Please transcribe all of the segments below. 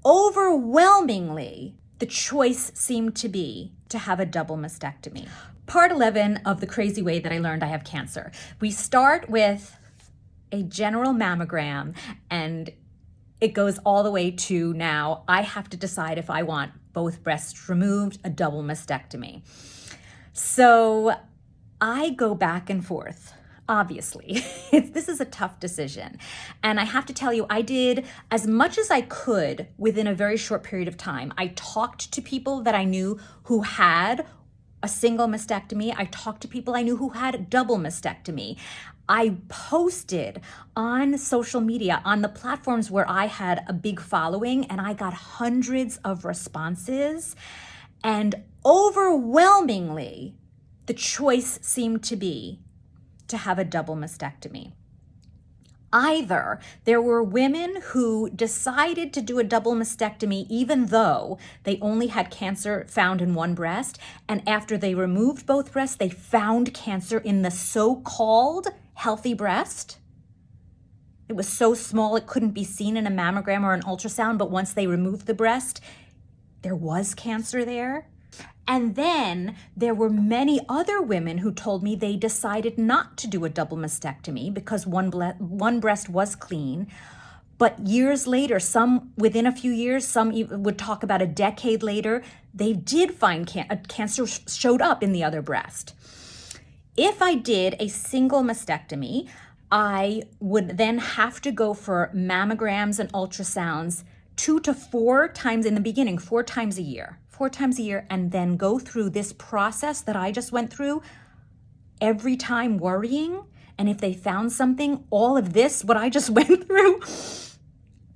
Overwhelmingly, the choice seemed to be to have a double mastectomy. Part 11 of the crazy way that I learned I have cancer. We start with a general mammogram, and it goes all the way to now I have to decide if I want both breasts removed, a double mastectomy. So I go back and forth. Obviously, this is a tough decision. And I have to tell you, I did as much as I could within a very short period of time. I talked to people that I knew who had a single mastectomy. I talked to people I knew who had a double mastectomy. I posted on social media, on the platforms where I had a big following, and I got hundreds of responses. And overwhelmingly, the choice seemed to be to have a double mastectomy. Either there were women who decided to do a double mastectomy even though they only had cancer found in one breast, and after they removed both breasts, they found cancer in the so-called healthy breast. It was so small it couldn't be seen in a mammogram or an ultrasound, but once they removed the breast, there was cancer there. And then there were many other women who told me they decided not to do a double mastectomy because one breast was clean. But years later, some within a few years, some would talk about a decade later, they did find cancer showed up in the other breast. If I did a single mastectomy, I would then have to go for mammograms and ultrasounds 2 to 4 times in the beginning, 4 times a year, and then go through this process that I just went through every time worrying. And if they found something, all of this, what I just went through,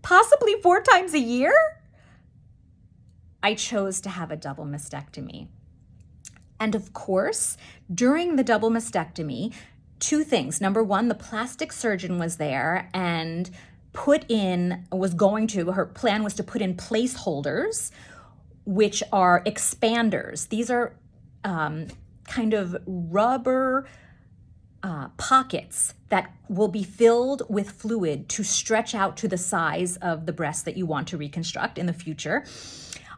possibly 4 times a year, I chose to have a double mastectomy. And of course, during the double mastectomy, 2 things. Number 1, the plastic surgeon was there and her plan was to put in placeholders, which are expanders. These are kind of rubber pockets that will be filled with fluid to stretch out to the size of the breast that you want to reconstruct in the future.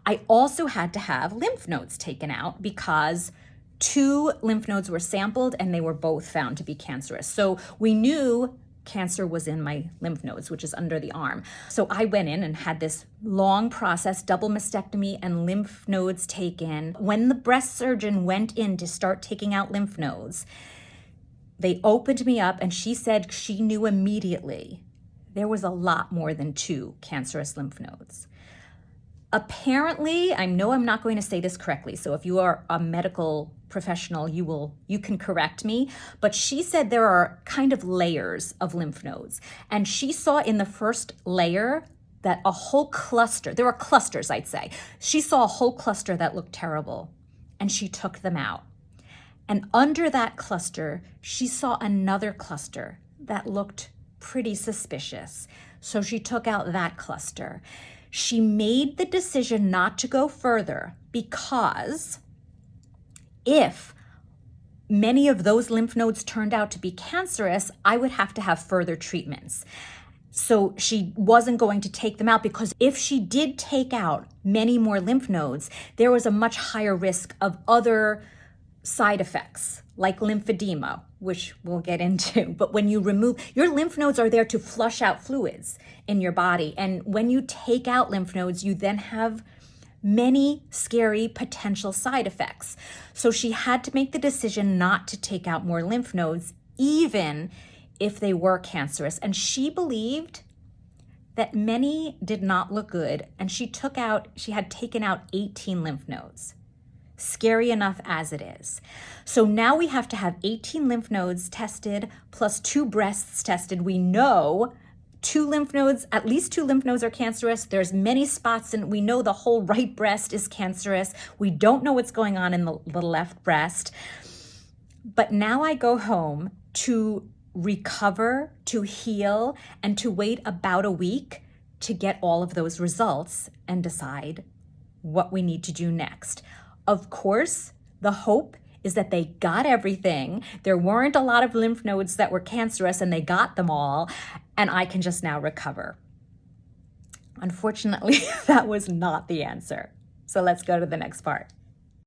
I also had to have lymph nodes taken out because 2 lymph nodes were sampled and they were both found to be cancerous. So we knew cancer was in my lymph nodes, which is under the arm. So I went in and had this long process, double mastectomy and lymph nodes taken. When the breast surgeon went in to start taking out lymph nodes, they opened me up and she said she knew immediately there was a lot more than 2 cancerous lymph nodes. Apparently, I know I'm not going to say this correctly, so if you are a medical professional, you can correct me, but she said there are kind of layers of lymph nodes. And she saw in the first layer that a whole cluster, there were clusters, I'd say. She saw a whole cluster that looked terrible, and she took them out. And under that cluster, she saw another cluster that looked pretty suspicious. So she took out that cluster. She made the decision not to go further because if many of those lymph nodes turned out to be cancerous, I would have to have further treatments. So she wasn't going to take them out because if she did take out many more lymph nodes, there was a much higher risk of other side effects like lymphedema, which we'll get into. But when you remove, your lymph nodes are there to flush out fluids in your body. And when you take out lymph nodes, you then have many scary potential side effects. So she had to make the decision not to take out more lymph nodes, even if they were cancerous. And she believed that many did not look good. And she had taken out 18 lymph nodes. Scary enough as it is. So now we have to have 18 lymph nodes tested plus 2 breasts tested. We know at least 2 lymph nodes are cancerous. There's many spots and we know the whole right breast is cancerous. We don't know what's going on in the left breast. But now I go home to recover, to heal, and to wait about a week to get all of those results and decide what we need to do next. Of course, the hope is that they got everything. There weren't a lot of lymph nodes that were cancerous and they got them all, and I can just now recover. Unfortunately, that was not the answer. So let's go to the next part.